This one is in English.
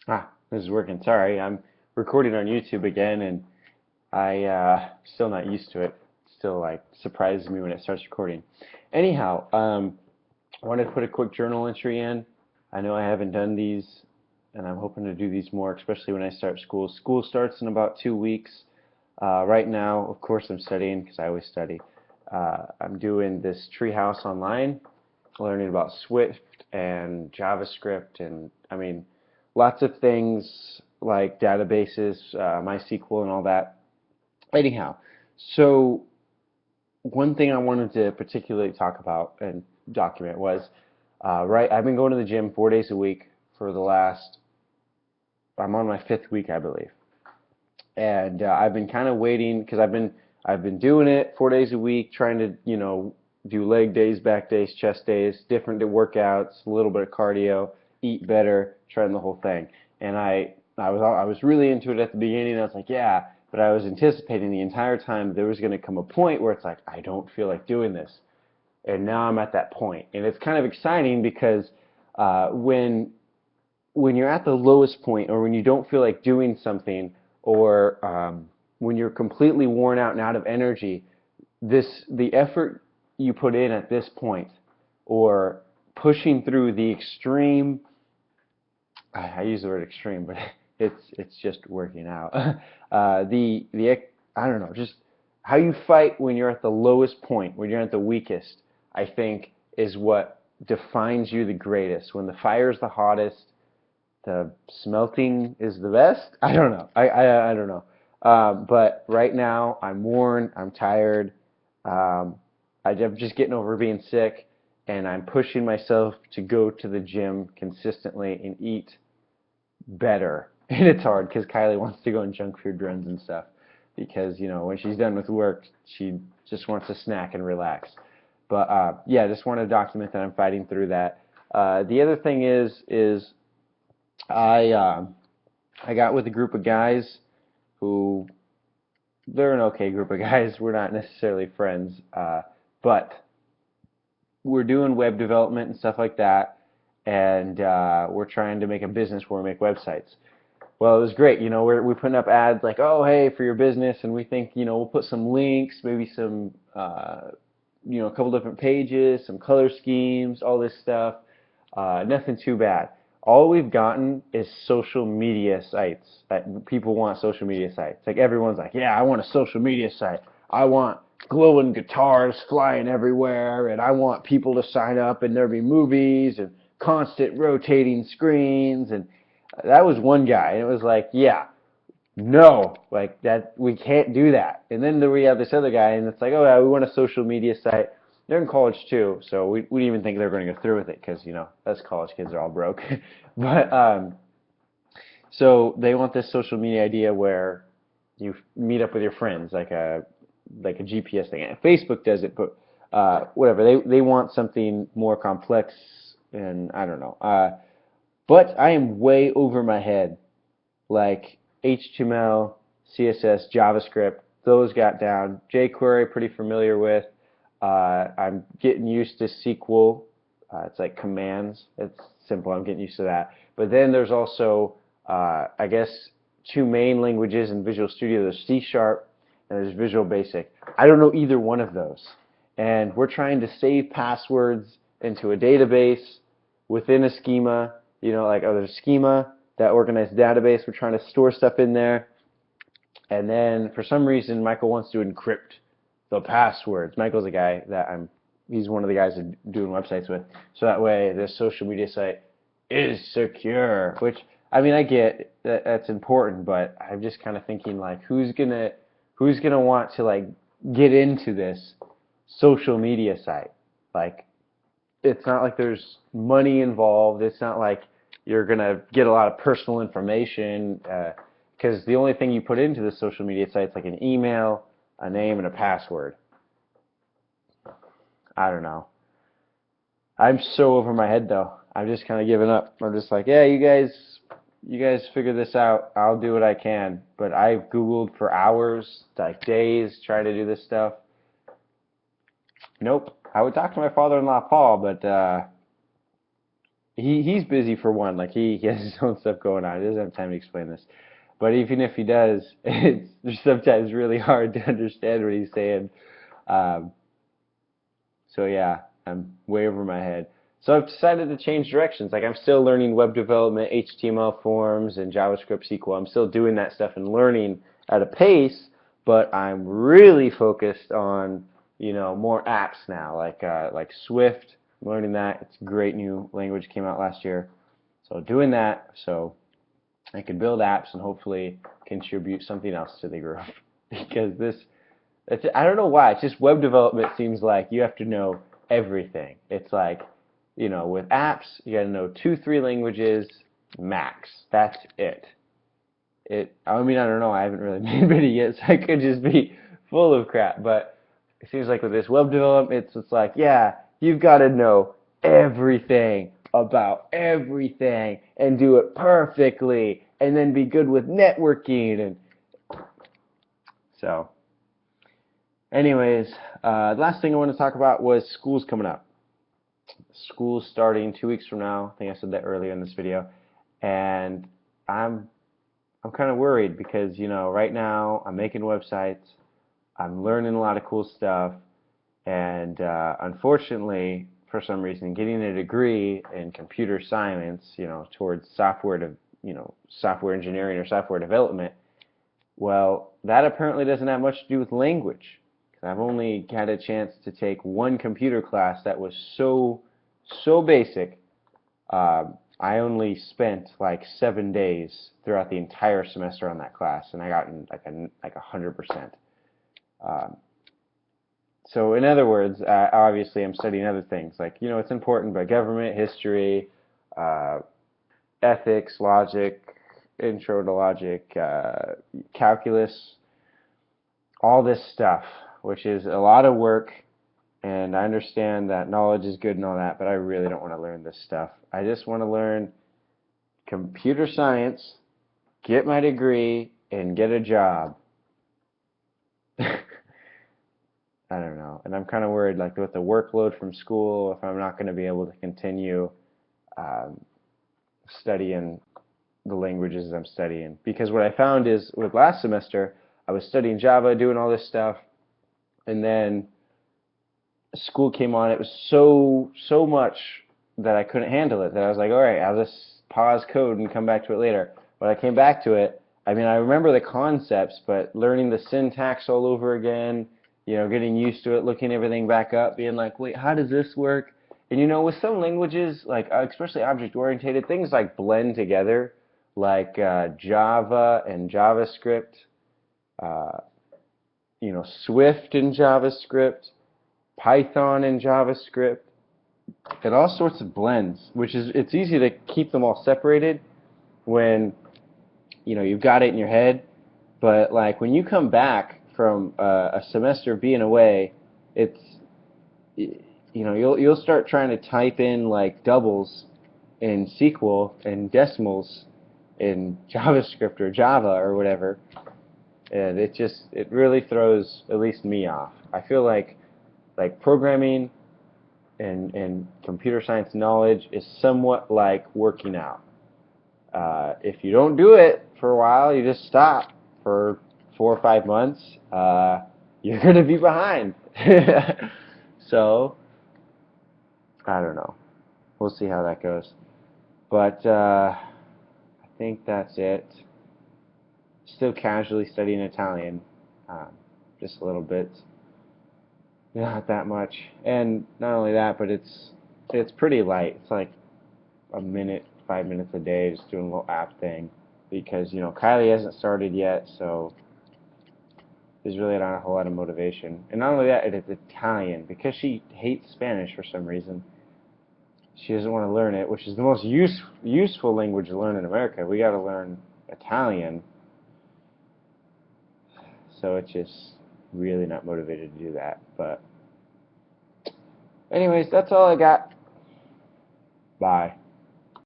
This is working. Sorry, I'm recording on YouTube again, and I still not used to it. Still like surprises me when it starts recording. Anyhow, I wanted to put a quick journal entry in. I know I haven't done these, and I'm hoping to do these more, especially when I start school. School starts in about 2 weeks. Right now, of course, I'm studying because I always study. I'm doing this Treehouse online, learning about Swift and JavaScript, and I mean, lots of things like databases, MySQL, and all that. Anyhow, so one thing I wanted to particularly talk about and document was right. I've been going to the gym 4 days a week for the last. I'm on my fifth week, I believe, and I've been kind of waiting because I've been doing it 4 days a week, trying to do leg days, back days, chest days, different workouts, a little bit of cardio, eat better, trying the whole thing. And I was really into it at the beginning. I was like, yeah, but I was anticipating the entire time there was going to come a point where it's like I don't feel like doing this, and now I'm at that point, and it's kind of exciting because when you're at the lowest point, or when you don't feel like doing something, or when you're completely worn out and out of energy, the effort you put in at this point, or pushing through the extreme, I use the word extreme, but it's just working out. The I don't know, just how you fight when you're at the lowest point, when you're at the weakest, I think is what defines you the greatest. When the fire's the hottest, the smelting is the best. I don't know. I don't know. But right now, I'm worn. I'm tired. Um, I'm just getting over being sick, and I'm pushing myself to go to the gym consistently and eat better. And it's hard because Kylie wants to go on junk food runs and stuff because when she's done with work, she just wants to snack and relax. But yeah, just want to document that I'm fighting through that. The other thing is I I got with a group of guys who they're an okay group of guys. We're not necessarily friends, but we're doing web development and stuff like that, and we're trying to make a business where we make websites. Well, it was great. We're putting up ads like, oh, hey, for your business, and we think, we'll put some links, maybe some, a couple different pages, some color schemes, all this stuff. Nothing too bad. All we've gotten is social media sites. People want social media sites. Like everyone's like, yeah, I want a social media site. I want glowing guitars flying everywhere, and I want people to sign up, and there be movies and constant rotating screens. And that was one guy, and it was like, yeah, no, like that, we can't do that. And then we have this other guy, and it's like, oh yeah, we want a social media site. They're in college too, so we didn't even think they were going to go through with it because us college kids are all broke. But so they want this social media idea where you meet up with your friends, like a GPS thing. And Facebook does it, but whatever. They want something more complex, and I don't know. But I am way over my head. Like HTML, CSS, JavaScript, those got down. jQuery, pretty familiar with. I'm getting used to SQL. It's like commands. It's simple. I'm getting used to that. But then there's also, I guess, two main languages in Visual Studio. There's C Sharp and there's Visual Basic. I don't know either one of those. And we're trying to save passwords into a database within a schema. There's a schema, that organized database. We're trying to store stuff in there. And then for some reason, Michael wants to encrypt the passwords. Michael's a guy that he's one of the guys I'm doing websites with. So that way this social media site is secure, which, I mean, I get that that's important, but I'm just kind of thinking like, who's gonna want to like get into this social media site? Like, it's not like there's money involved. It's not like you're going to get a lot of personal information because the only thing you put into the social media site is like an email, a name, and a password. I don't know. I'm so over my head though. I'm just kind of giving up. I'm just like, yeah, you guys figure this out. I'll do what I can. But I've Googled for hours, like days, trying to do this stuff. Nope. I would talk to my father-in-law, Paul, but he's busy for one. Like he has his own stuff going on. He doesn't have time to explain this. But even if he does, it's sometimes really hard to understand what he's saying. Um, so yeah, I'm way over my head. So I've decided to change directions. Like I'm still learning web development, HTML forms, and JavaScript SQL. I'm still doing that stuff and learning at a pace, but I'm really focused on, more apps now, like Swift. I'm learning that. It's a great new language, came out last year. So doing that so I can build apps and hopefully contribute something else to the group. Because I don't know why. It's just web development seems like you have to know everything. It's like, with apps, you got to know 2, 3 languages max. That's it. I mean, I don't know. I haven't really made many yet, so I could just be full of crap. But it seems like with this web development, it's like, yeah, you've got to know everything about everything and do it perfectly, and then be good with networking. And so, anyways, the last thing I want to talk about was school's coming up. School's starting 2 weeks from now. I think I said that earlier in this video, and I'm kind of worried because, right now I'm making websites, I'm learning a lot of cool stuff, and unfortunately, for some reason, getting a degree in computer science, towards software engineering or software development, well, that apparently doesn't have much to do with language. I've only had a chance to take one computer class that was so basic. I only spent like 7 days throughout the entire semester on that class, and I got in like 100%. Um, so in other words, obviously I'm studying other things like it's important, but government, history, uh, ethics, logic, intro to logic, calculus, all this stuff, which is a lot of work. And I understand that knowledge is good and all that, but I really don't want to learn this stuff. I just want to learn computer science, get my degree, and get a job. I don't know. And I'm kind of worried, like with the workload from school, if I'm not going to be able to continue um, studying the languages I'm studying. Because what I found is with last semester, I was studying Java, doing all this stuff, and then school came on. It was so much that I couldn't handle it, that I was like, all right, I'll just pause code and come back to it later. When I came back to it, I mean, I remember the concepts, but learning the syntax all over again, getting used to it, looking everything back up, being like, wait, how does this work? And with some languages, like especially object-oriented, things like blend together, like Java and JavaScript, uh, Swift and JavaScript, Python and JavaScript, and all sorts of blends, it's easy to keep them all separated when you've got it in your head, but like when you come back from a semester being away, it's you'll start trying to type in like doubles in SQL and decimals in JavaScript or Java or whatever, and it really throws at least me off. I feel like programming and computer science knowledge is somewhat like working out. If you don't do it for a while, you just stop for 4 or 5 months, you're going to be behind. So, I don't know. We'll see how that goes. But I think that's it. Still casually studying Italian, just a little bit. Not that much. And not only that, but it's pretty light. It's like a minute, 5 minutes a day, just doing a little app thing. Because, Kylie hasn't started yet, so there's really not a whole lot of motivation. And not only that, it's Italian. Because she hates Spanish for some reason, she doesn't want to learn it, which is the most useful language to learn in America. We got to learn Italian. So it's just really not motivated to do that. But anyways, that's all I got. Bye.